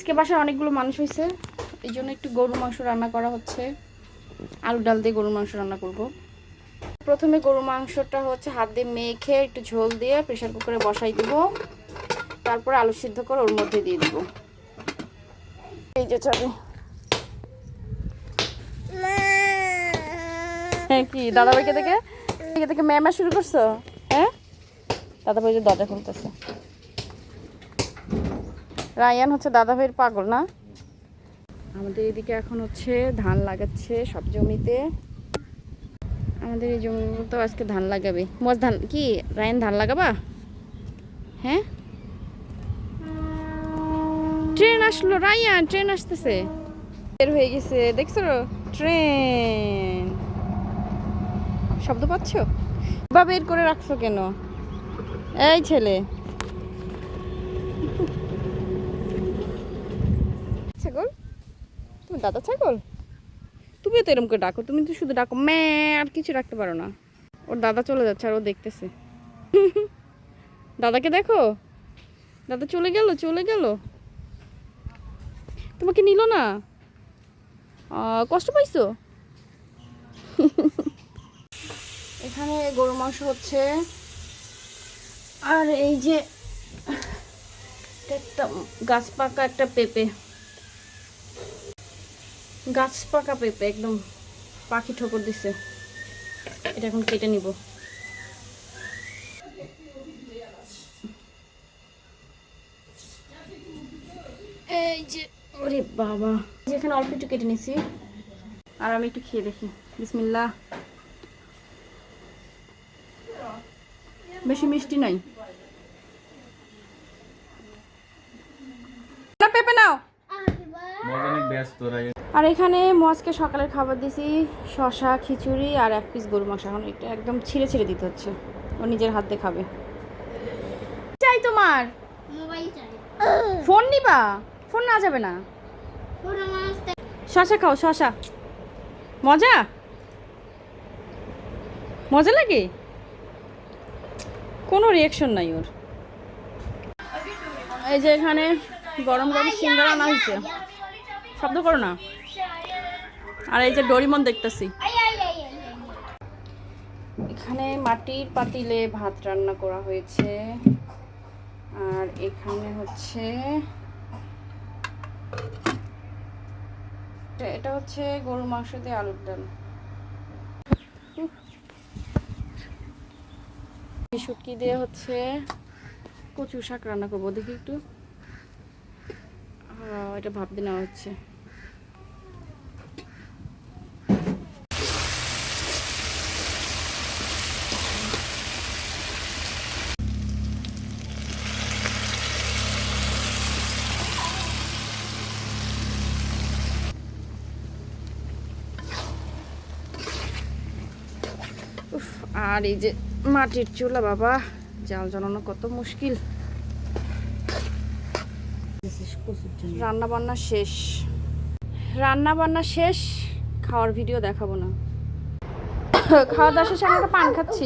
আজকে বাসায় অনেকগুলো মানুষ হয়েছে, এই জন্য একটু গরুর মাংস রান্না করা হচ্ছে। আলু ডাল দিয়ে গরুর মাংস রান্না করব। প্রথমে গরুর মাংসটা হচ্ছে হাত দিয়ে মেখে একটু ঝোল দিয়ে প্রেসার কুকারে বসাই দিব, তারপরে আলু সিদ্ধ করে ওর মধ্যে দিয়ে দিব। এই যে চাবি। হ্যাঁ কি দাদাভাইকে দেখে ম্যামা শুরু করছো? হ্যাঁ দাদাভাই যে দরজা খুলতেছে। রায়ান হচ্ছে দাদাভাইয়ের পাগল না। আমাদের এদিকে এখন হচ্ছে ধান লাগাচ্ছে সব জমিতে। আমাদের এই জমিতে আজকে ধান লাগাবে। মোজ ধান কি রায়ান ধান লাগাবা? হ্যাঁ ট্রেন আসলো রায়ান, ট্রেন আসতেছে, বের হয়ে গেছে দেখছো ট্রেন। শব্দ পাচ্ছ? বা বের করে রাখছো কেন এই ছেলে? ছাগল তুমি দাদা ছাগল, তুমিও তো এরকম করে ডাকো, তুমি তো শুধু ডাকো ম্যা, আর কিছু রাখতে পারো না। ওর দাদা চলে যাচ্ছে আর ও দেখতেছে। দাদাকে দেখো, দাদা চলে গেল। তোমাকে নিল না, কষ্ট পাইছো? এখানে গরু মাংস হচ্ছে, আর এই যে একটা গাছ পাকা একটা পেঁপে, গাছ পাকা পেঁপে একদম পাখি ঠোকর দিছে। এটা এখন কেটে নিব। এই যে ওরে বাবা, যেখানে অল্প একটু কেটে নিছি, আর আমি একটু খেয়ে দেখি। বিসমিল্লাহ। বেশি মিষ্টি নাই। পেঁপে নাও। আর এখানে মজকে সকালের খাবার দিছি শশা, খিচুড়ি আর এক পিস গরু মাংস। এখন এটা একদম ছিঁড়ে ছিঁড়ে দিতে হচ্ছে, ও নিজের হাত দিয়ে খাবে। চাই তোমার মোবাইল চাই। ফোন নিবা? ফোন না যাবে না। শশা খাও, শশা মজা লাগে, কোনো রিয়াকশন নাই ওর। এই যে এখানে গরম গরম সিঙ্গারা আনা হয়েছে, শব্দ করো না। আর এই যে ডোরিমন দেখতেছি। এখানে মাটির পাতিলে ভাত রান্না করা হয়েছে, আর এখানে হচ্ছে এটা হচ্ছে গরুর মাংস দিয়ে আলুর ডাল। শুটকি দিয়ে হচ্ছে কচু শাক রান্না করবো, দেখি একটু। এটা ভাবতে নেওয়া হচ্ছে। আর এই যে মাটির চুলা, বাবা জাল জ্বালানো কত মুশকিল। রান্না বান্না শেষ, খাওয়ার ভিডিও দেখাবো না। খাওয়া দাওয়া শেষে আমরা পান খাচ্ছি।